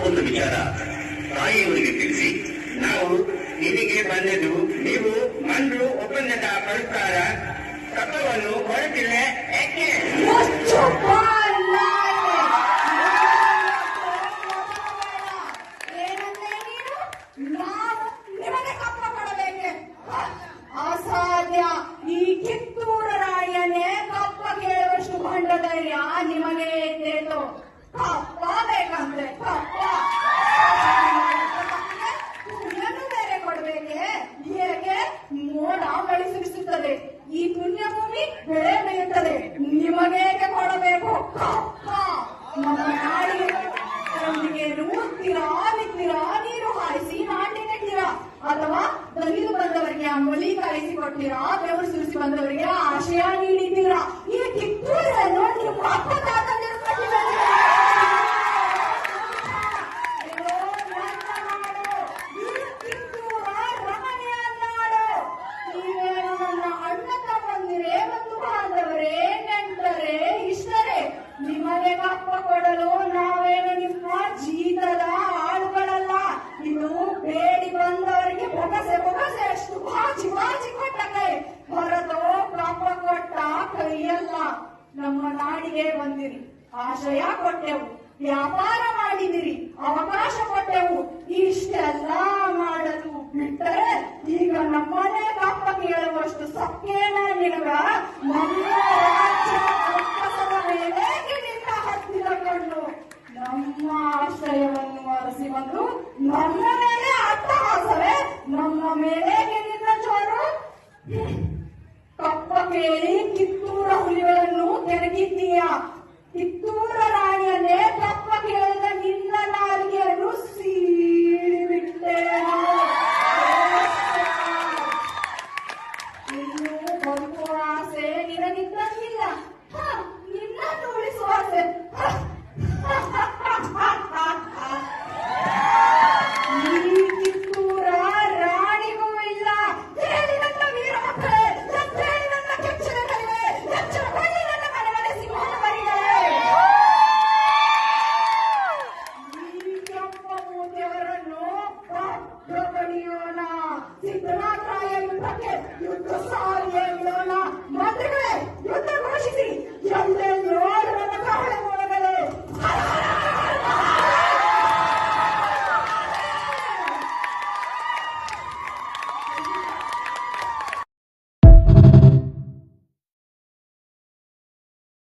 ಒಂದು ವಿಚಾರ ತಾಯಿಯವರಿಗೆ ತಿಳಿಸಿ, ನಾವು ನಿಮಗೆ ಬಂದದ್ದು ನೀವು ಮಂಡು ಒಪ್ಪಂದದ ಪ್ರಕಾರ ಕಪ್ಪವನ್ನು ಹೊರಟಿಲ್ಲ ಯಾಕೆ? ಅಸಾಧ್ಯ. ಈ ಕಿತ್ತೂರು ರಾಣಿಯನ್ನೇ ಕಪ್ಪ ಕೇಳುವಷ್ಟು ಭಂಡ ಧೈರ್ಯ ನಿಮಗೆ ಇದ್ದೇತು. ಕಪ್ಪ ಬೇಕಂದ್ರೆ ಕಪ್ಪ ಪುಣ್ಯನು ಬೇರೆ ಕೊಡ್ಬೇಕೆ? ಹೇಗೆ ಮೋಡ ಮಳಿ ಸುರಿಸುತ್ತದೆ, ಈ ಪುಣ್ಯಭೂಮಿ ಬೆಳೆ ಬೆಳೆಯುತ್ತದೆ, ನಿಮಗೇಕೆ ಕೊಡಬೇಕು ಕಪ್ಪ? ನಮ್ಮ ನಾಡಿಗೆ ನೂರ್ತೀರಾ ಬಿತ್ತೀರಾ, ನೀರು ಹಾಯಿಸಿ ನಾಟಿ ನೆಟ್ಟಿರಾ, ಅಥವಾ ದಲಿದು ಬಂದವರಿಗೆ ಅಂಬಲಿ ಕಾಯಿಸಿ ಕೊಟ್ಟಿರಾ, ಬೆವರು ಸುರಿಸಿ ಬಂದವರಿಗೆ ಆಶಯ ನೀಡಿದ್ದೀರಾ? ಈ ಕಿತ್ತೂರನ್ನು ನಿಮ್ಮ ಅಪ್ಪ ತಾತಂದಿರು ಕಟ್ಟಿದ್ದಾರೆ. ನಿಮಗೆ ಕಪ್ಪ ಕೊಡಲು ನಾವೇನು ನಿಮ್ಮ ಜೀತದ ಆಳುಗಳಲ್ಲ. ಇನ್ನು ಬೇಡಿ ಬಂದವರಿಗೆ ಬೊಗಸೆ ಬೊಗಸೆ ಅಷ್ಟು ಬಾಚಿ ಬಾಚಿ ಕೊಟ್ಟ ಕೈ ಹೊರತು ಕಪ್ಪ ಕೊಟ್ಟ ಕೈಯಲ್ಲ. ನಮ್ಮ ನಾಡಿಗೆ ಬಂದಿರಿ, ಆಶಯ ಕೊಟ್ಟೆವು, ವ್ಯಾಪಾರ ಮಾಡಿದಿರಿ, ಅವಕಾಶ ಕೊಟ್ಟೆವು. ಇಷ್ಟೆಲ್ಲ ಮಾಡಲು ಬಿಟ್ಟರೆ ಈಗ ನಮ್ಮನೆ ಕಪ್ಪ ಕೇಳುವಷ್ಟು ಸಕ್ಕೇನ ನಿನಗ? ನಮ್ಮ ರಾಜ್ಯ ಮೇಲೆ ಹತ್ತಿದ ಕಣ್ಣು ನಮ್ಮ ಆಶ್ರಯವನ್ನು ಅರಸಿ ಬಂದು ನಮ್ಮ